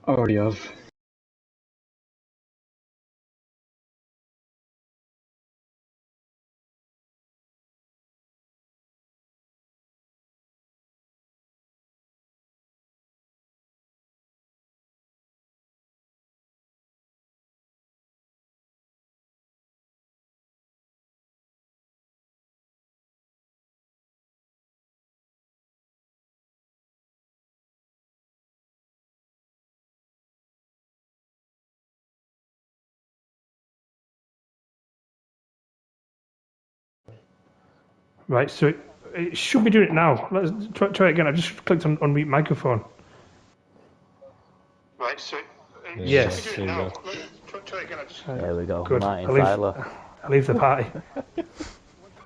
Already have. Right, so it should be doing it now. Let's try it again. I just clicked on unmute microphone. Right, so Yes. should be doing it now. Let's try it again. There we go. Good. Martin Tyler. I leave the party.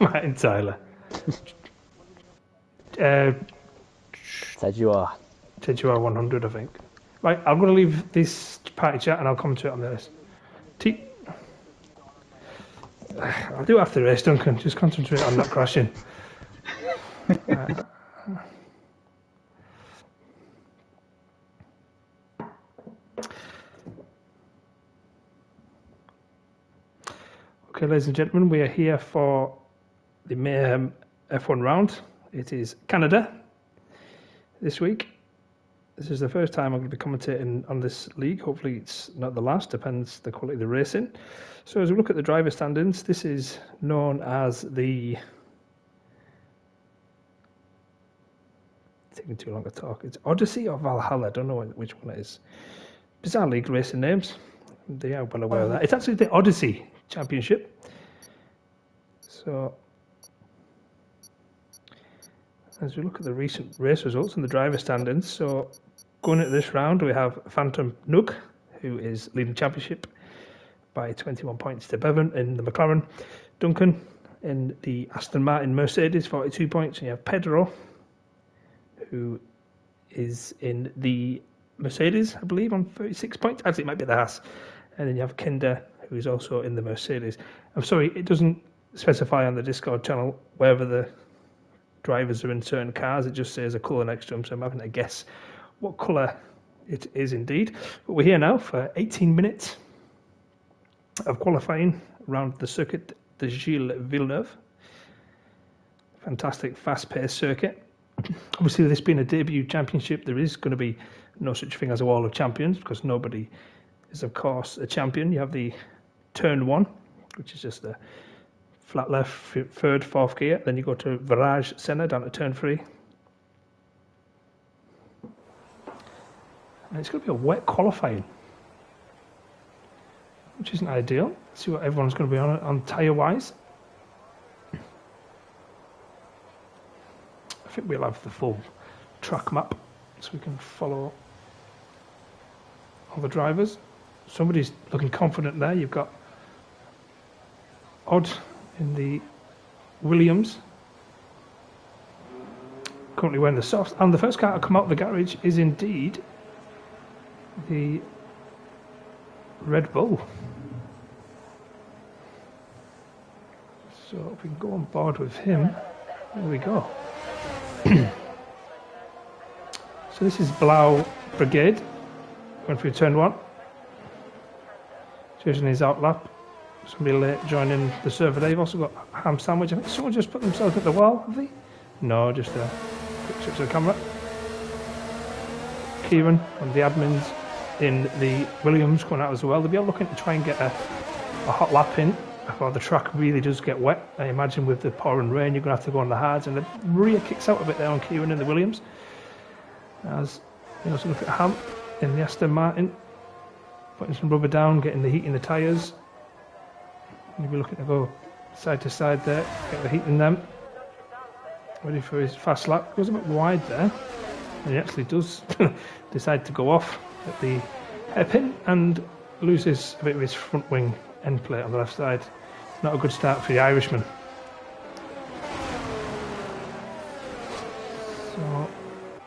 Martin Tyler. Said you are. Said you are 100, I think. Right, I'm going to leave this party chat and I'll come to it on the list. I'll do it after the race, Duncan. Just concentrate on not crashing. Okay, ladies and gentlemen, we are here for the Mayhem F1 round. It is Canada this week. This is the first time I'm going to be commentating on this league. Hopefully it's not the last, depends the quality of the racing. So as we look at the driver standings, this is known as the... Taking too long to talk. It's Odyssey or Valhalla, I don't know which one it is. Bizarre league racing names. They are well aware of that. It's actually the Odyssey Championship. So as we look at the recent race results and the driver standings, so going into this round, we have Phantom Nug, who is leading the championship by 21 points to Bevan in the McLaren. Duncan in the Aston Martin Mercedes, 42 points. And you have Pedro, who is in the Mercedes, I believe, on 36 points. Actually, it might be the Haas. And then you have Kinder, who is also in the Mercedes. I'm sorry, it doesn't specify on the Discord channel wherever the drivers are in certain cars. It just says a colour next to them, so I'm having to guess what colour it is indeed. But we're here now for 18 minutes of qualifying around the circuit de Gilles Villeneuve. Fantastic fast-paced circuit. Obviously, with this being a debut championship, there is going to be no such thing as a wall of champions because nobody is, of course, a champion. You have the turn one, which is just a flat left, third, fourth gear. Then you go to virage centre down to turn 3. And it's going to be a wet qualifying, which isn't ideal. Let's see what everyone's going to be on tyre-wise. I think we'll have the full track map so we can follow all the drivers. Somebody's looking confident there. You've got Odd in the Williams, currently wearing the softs. And the first car to come out of the garage is indeed the Red Bull. So if we can go on board with him, there we go. So this is Blau Brigade, going through turn 1. Choosing his outlap. Somebody late joining the server there. You've also got ham sandwich. I think someone just put themselves at the wall, have they? No, just a quick switch to the camera. Kieran, one of the admins in the Williams, going out as well. They'll be all looking to try and get a hot lap in before the track really does get wet. I imagine with the pouring rain, you're going to have to go on the hards, and the rear kicks out a bit there on Kieran in the Williams. As you also look at Ham in the Aston Martin, putting some rubber down, getting the heat in the tyres. You'll be looking to go side to side there, get the heat in them. Ready for his fast lap. Goes a bit wide there, and he actually does decide to go off at the hairpin and loses a bit of his front wing end plate on the left side. Not a good start for the Irishman. So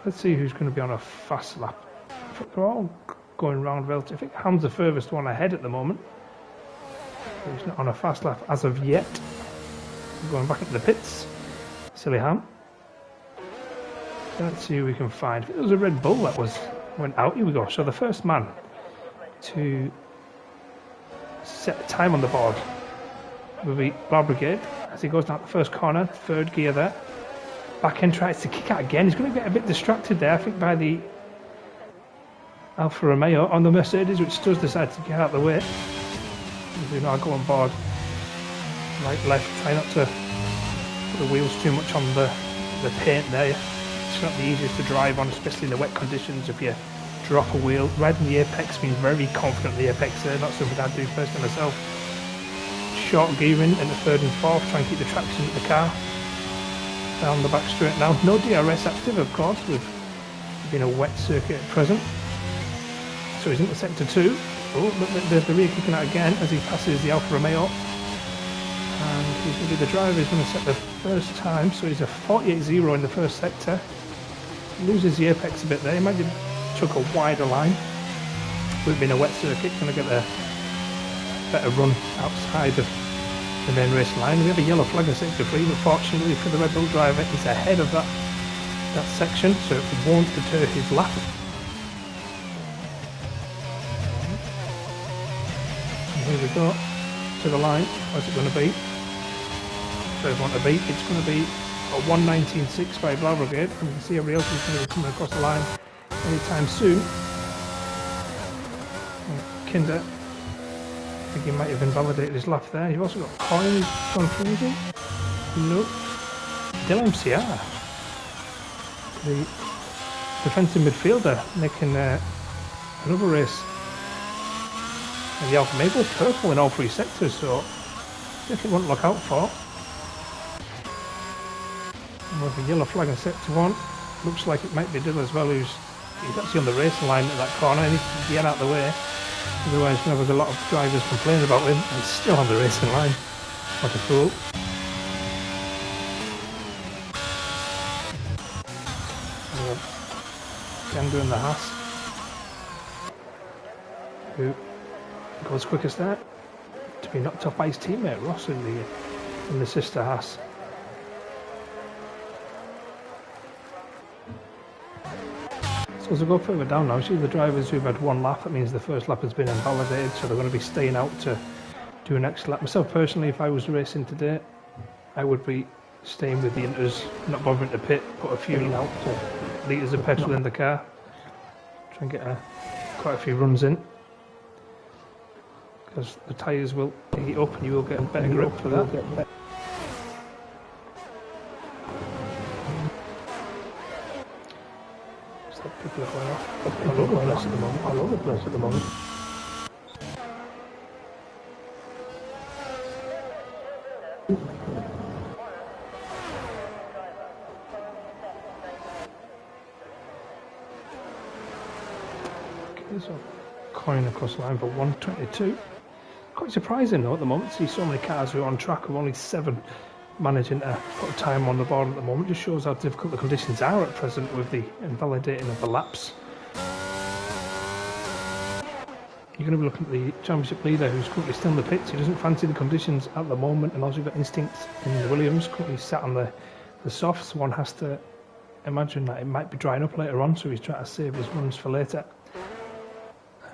let's see who's going to be on a fast lap. I think they're all going round relative. I think Ham's the furthest one ahead at the moment. But he's not on a fast lap as of yet. Going back into the pits. Silly Ham. Let's see who we can find. I think there was a Red Bull that was went out. Here we go. So the first man to set a time on the board will be Bar Brigade as he goes down the first corner, third gear there. Back end tries to kick out again. He's going to get a bit distracted there, I think, by the Alfa Romeo on the Mercedes, which does decide to get out of the way. As we now go on board right, left, try not to put the wheels too much on the paint there. It's not the easiest to drive on, especially in the wet conditions. If you drop a wheel, riding the apex means very confident in the apex there, not something I'd do personally myself. Short gearing in the third and fourth, try and keep the traction of the car. Down the back straight now. No DRS active, of course, with being a wet circuit at present. So he's into sector 2. Oh, look, there's the rear kicking out again as he passes the Alfa Romeo. And he's going to be the driver who's going to set the first time. So he's a 48.0 in the first sector. Loses the apex a bit there. He might have took a wider line. With it being a wet circuit, going to get a better run outside of the main race line. We have a yellow flag in sector 3, but fortunately for the Red Bull driver, he's ahead of that section, so it won't deter his lap. And here we go to the line. What's it going to be? Where we want to be. It's going to be a 1:19.6 by Blau Brigade, and you can see everybody else is going to be coming across the line anytime soon. Kinder, I think he might have invalidated his lap there. You've also got Coyne confusing. Nope. Dylan Sierra, the defensive midfielder, making another race. And the Alfa Romeo purple in all three sectors, so definitely one to look out for. And with the yellow flag in sector 1, looks like it might be Dylan as well, he's actually on the racing line at that corner. He needs to get out of the way. Otherwise, there was a lot of drivers complaining about him, and he's still on the racing line. What a fool. Again doing the Haas. Who goes quickest there? To be knocked off by his teammate Ross in the sister Haas. So as we go further down now, see the drivers who've had one lap, that means the first lap has been invalidated, so they're going to be staying out to do an extra lap. Myself personally, if I was racing today, I would be staying with the Inters, not bothering to pit, put a few litres of petrol in the car, try and get quite a few runs in, because the tyres will heat up and you will get a better grip for that. People are going off all over the place at the moment. All over the place at the moment. Okay, so Coyne across the line for 1:22. Quite surprising though at the moment to see so many cars who are on track with only 7 managing to put a time on the board at the moment. Just shows how difficult the conditions are at present with the invalidating of the laps. You're going to be looking at the championship leader who's currently still in the pits. He doesn't fancy the conditions at the moment, and also you've got Instinct in the Williams currently sat on the softs. One has to imagine that it might be drying up later on, so he's trying to save his runs for later.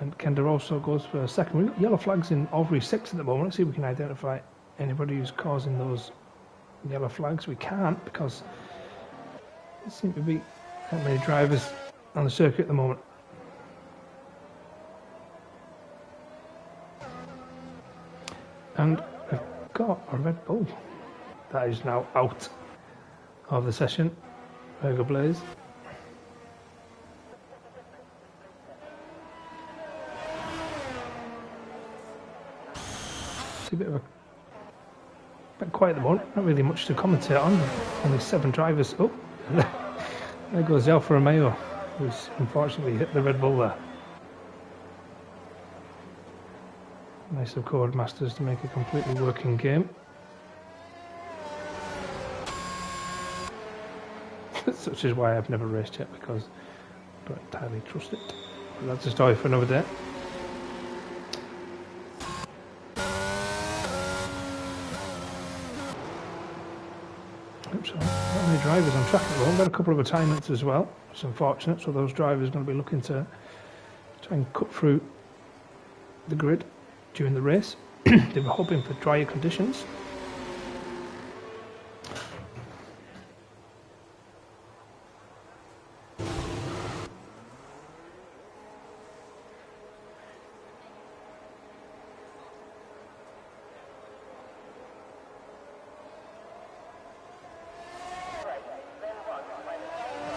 And Kender also goes for a second. We've got yellow flags in all 3 sectors at the moment. Let's see if we can identify anybody who's causing those yellow flags. We can't, because there seem to be that many drivers on the circuit at the moment. And we've got a Red Bull that is now out of the session. Burger Blaze. It's a bit of a bit quiet at the moment, not really much to commentate on. Only 7 drivers. Oh, there goes the Alfa Romeo, who's unfortunately hit the Red Bull there. Nice of Codemasters to make a completely working game. Such is why I've never raced yet, because I don't entirely trust it. But that's a story for another day. Oops, sorry. Not many drivers on track at the moment. Got a couple of retirements as well. It's unfortunate, so those drivers are going to be looking to try and cut through the grid during the race. They were hoping for drier conditions.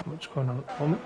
What's going on at the moment?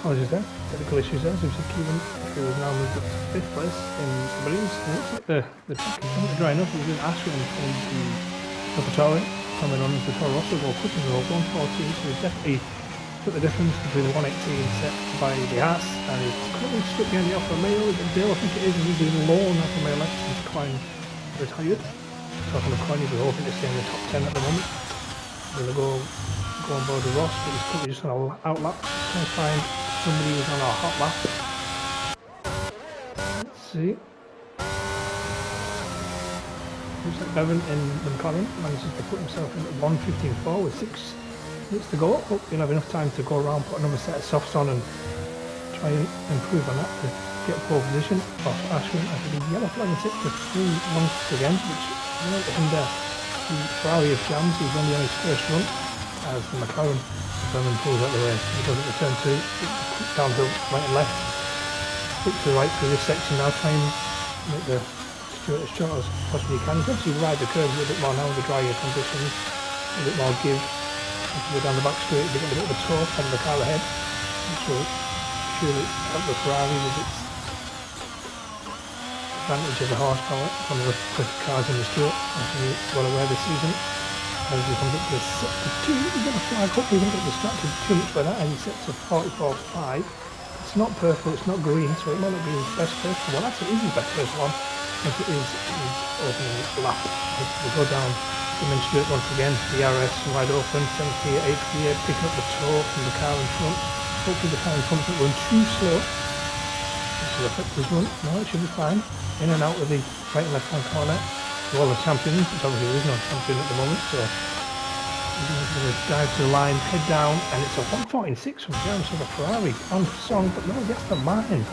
Apologies there, technical issues there. So Kevin, who has now moved up to 5th place in the Marines. And it looks like the track is starting to dry enough. We've got Ashwin in the Tauri coming on as the Toro Rosso go quicker than the 114. So we've definitely put the difference between the 118 set by the Haas and he's currently stuck behind the Alfa Romeo. The Bill, I think it is, and he's been low on Alfa Romeo left since Klein retired. Talking of Klein, he's hoping to stay in the top 10 at the moment. We're going to go on board with Ross, but he's currently just on an outlap. Trying to find somebody who's on our hot lap. Let's see. Looks like Bevan in the McLaren manages to put himself in at 1:15.4 with 6 minutes to go. Hope he'll have enough time to go around, put another set of softs on and try and improve on that to get pole position off Ashwin after the yellow flag and sit for 3 months again, which might hinder the Ferrari of Jams, who's only on his first run. as the McLaren pulls out the way. He goes into turn 2, downhill, right and left. Quick to the right through this section now, try and make the straight as short as possibly you can. You can obviously ride the curves a little bit more now with the drier conditions, a bit more give. As you go down the back straight, you get a bit of a torque from the car ahead, which will surely help the Ferrari with its advantage of the horsepower. One of the quickest cars in the straight, as you're well aware this season. As he comes up to sector 2, he's going to flag. Hopefully he doesn't get distracted too much by that, as he sets to 44.5. It's not purple, it's not green, so it might not be his best first one. Well, actually, it is his best first one, as it is his opening lap. As we go down the main straight once again, the RS wide open, 7th gear, 8th gear, picking up the torque from the car in front. Hopefully the car in front isn't going too slow. This will affect his run. No, it should be fine. In and out of the right and left hand corner. All the champions, which obviously there is no champion at the moment, so he's going to dive to the line, head down, and it's a 146 from Jeremy, so the Ferrari on song, but no, the Aston Martin.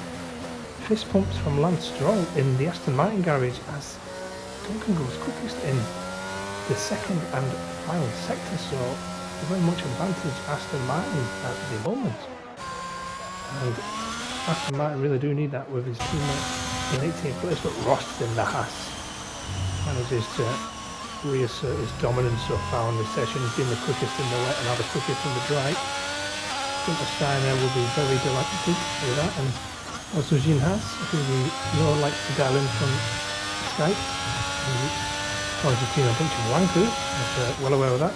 Fist pumps from Lance Stroll in the Aston Martin garage as Duncan goes quickest in the second and final sector, so very much advantage Aston Martin at the moment. And Aston Martin really do need that with his teammate in 18th place, but Ross in the Haas manages to reassert his dominance so far in the session. He's been the quickest in the wet and now the quickest in the dry. Gunter Steiner will be very delighted with that, and also Jean Haas, who we know likes to dial in from Skype. He calls his team a bunch of wankers, as well aware of that.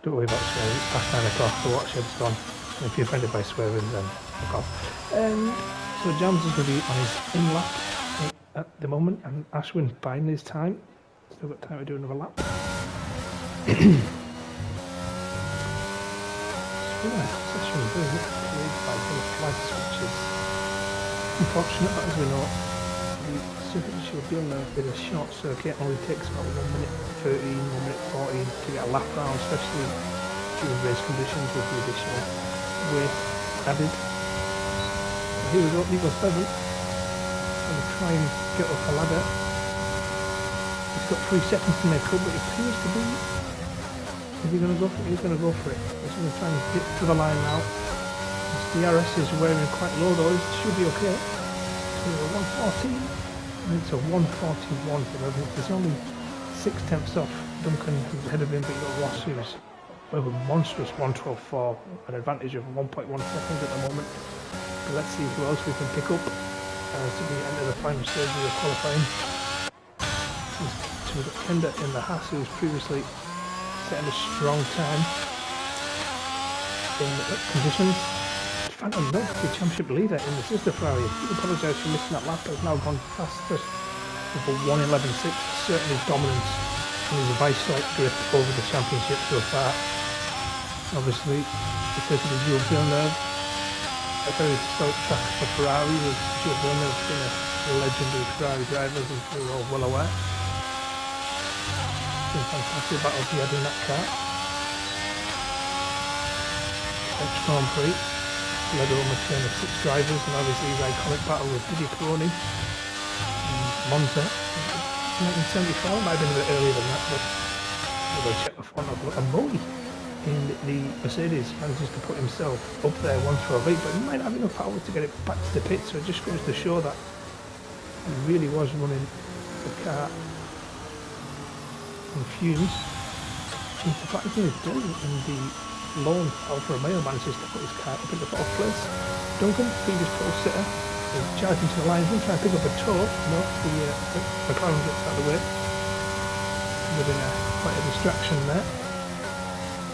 Don't worry about swearing, it's past 9 o'clock, the watershed's gone. And if you're offended by swearing, then fuck off. So Jams is going to be on his in lap at the moment, and Ashwin biding his time. Still got time to do another lap. Session very much played by the flights, which is unfortunate, but as we know, the circuit should be on a short circuit, only takes about 1 minute 13, 1 minute 14 to get a lap round, especially during race conditions with the additional weight added. Here we go, Nico Bevan. Going to try and get up a ladder. He's got 3 seconds to make up, but it appears to be. Is he going to go for it? He's going to go for it. He's going to try and get to the line now. The DRS is wearing quite low though, it should be okay. So a 114, and it's a 141 for Bevan. There's only 6/10 off Duncan, who's ahead of him, but you've got Ross, who's with a monstrous 112.4, an advantage of 1.1 seconds at the moment. But let's see who else we can pick up as we enter the final stage of the qualifying. So we've got Kenda in the Haas, who was previously setting a strong time in the conditions. Phantom Milk, the championship leader in the sister Ferrari. I apologise for missing that lap, but has now gone fastest with a 1:11.6. Certainly dominance and his vice-like grip over the championship so far. Obviously, the circuit of Jules Villeneuve, a very historic track for Ferrari, with Jules Villeneuve being a legendary Ferrari driver, as we're all well aware. It's been fantastic battles he had in that car. French Grand Prix led over a train of 6 drivers, and obviously his iconic battle with Didier Pironi in Monza in 1974. Might have been a bit earlier than that, but we'll go check the front of a Moe in the Mercedes manages to put himself up there once for a beat, but he might have enough power to get it back to the pit, so it just goes to show that he really was running the car on fumes. And surprisingly brilliant in the lone Alfa Romeo manages to put his car up in the 4th place. Duncan, previous pole sitter, is charging to the line, he's trying to pick up a toe. No, the McLaren gets out of the way. Within quite a distraction there.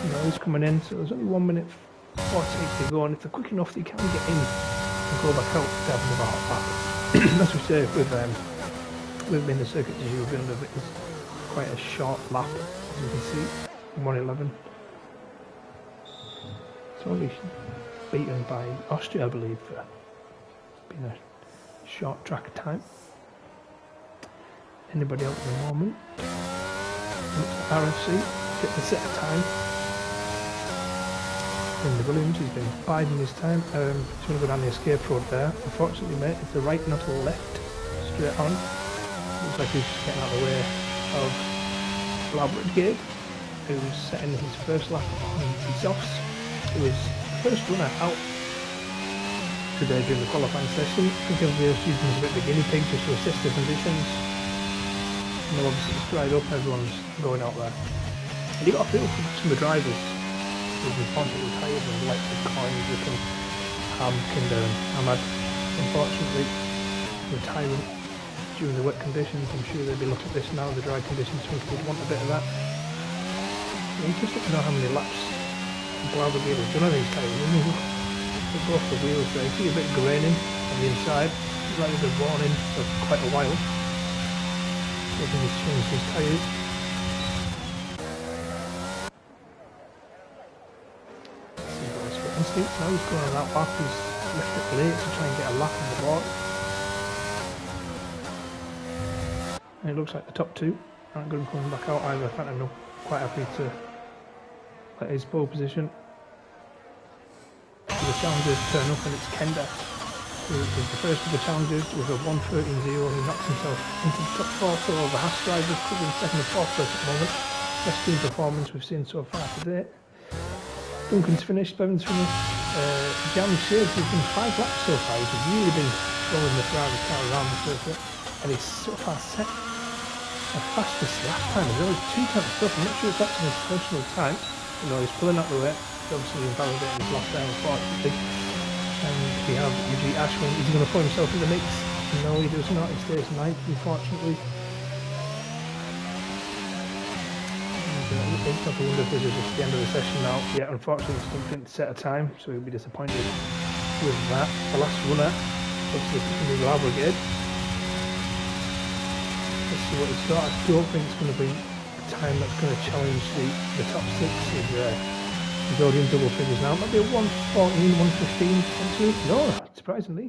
You know, he's coming in, so there's only 1 minute 48 to go, and if they're quick enough, they can get in and go back out to have another hot lap. As we say, with in the circuit, you've been it is quite a short lap, as you can see, 1:11. It's only beaten by Austria, I believe, for being a short track time. Anybody else at the moment? Looks at RFC, get the set time. In the Williams, he's been biding his time. He's going to go down the escape road there. Unfortunately, mate, it's the right, not the left. Straight on. Looks like he's just getting out of the way of Bridgegate. who's setting his first lap on the softs. He was the first runner out today during the qualifying session. I think everybody else used him as a bit of a guinea pig just to assess the conditions. And then obviously it's dried up, everyone's going out there. And you got a feel for some of the drivers who've unfortunately retired, and like the Coins, Little, Kinder and Ahmad, unfortunately retiring during the wet conditions. I'm sure they'll be looking at this now, the dry conditions, thinking they'd want a bit of that. So you just don't know how many laps Glauber gave has done on these tyres. They go off the wheels there. You see a bit of graining on the inside, like they've been worn in for quite a while. I think he's changed his tyres. See what his foot instinct. Now he's going on that lap. He's left it late to try and get a lap on the board. And it looks like the top two aren't going to come back out either. I'm not quite happy to let his pole position. So the challengers turn up, and it's Kenda who is the first of the challengers with a 1:13.0. He knocks himself into the top four, so over Haas drivers covering second and fourth place at the moment. Best team performance we've seen so far today. Duncan's finished, Bevan's finished. Jam Shades has been 5 laps so far. He's really been throwing the Ferrari car around the circuit, and he's so far set the fastest lap time. There's only 2 tenths stuff. I'm not sure if that's in his personal time. You know, he's pulling out the way. He's obviously invalidating his last time, unfortunately. And we have Yuji Ashwin. He's going to put himself in the mix. No, he does not. He stays 9th, unfortunately. And I wonder if this is just the end of the session now. Yeah, unfortunately, he didn't set a time, so he'll be disappointed with that. The last runner, obviously, is the Lao Brigade. Let's see what he's got. I don't think it's going to be a time that's going to challenge the top 6. He's already in double figures now. Might be a 1:14, 1:15 potentially. No, surprisingly,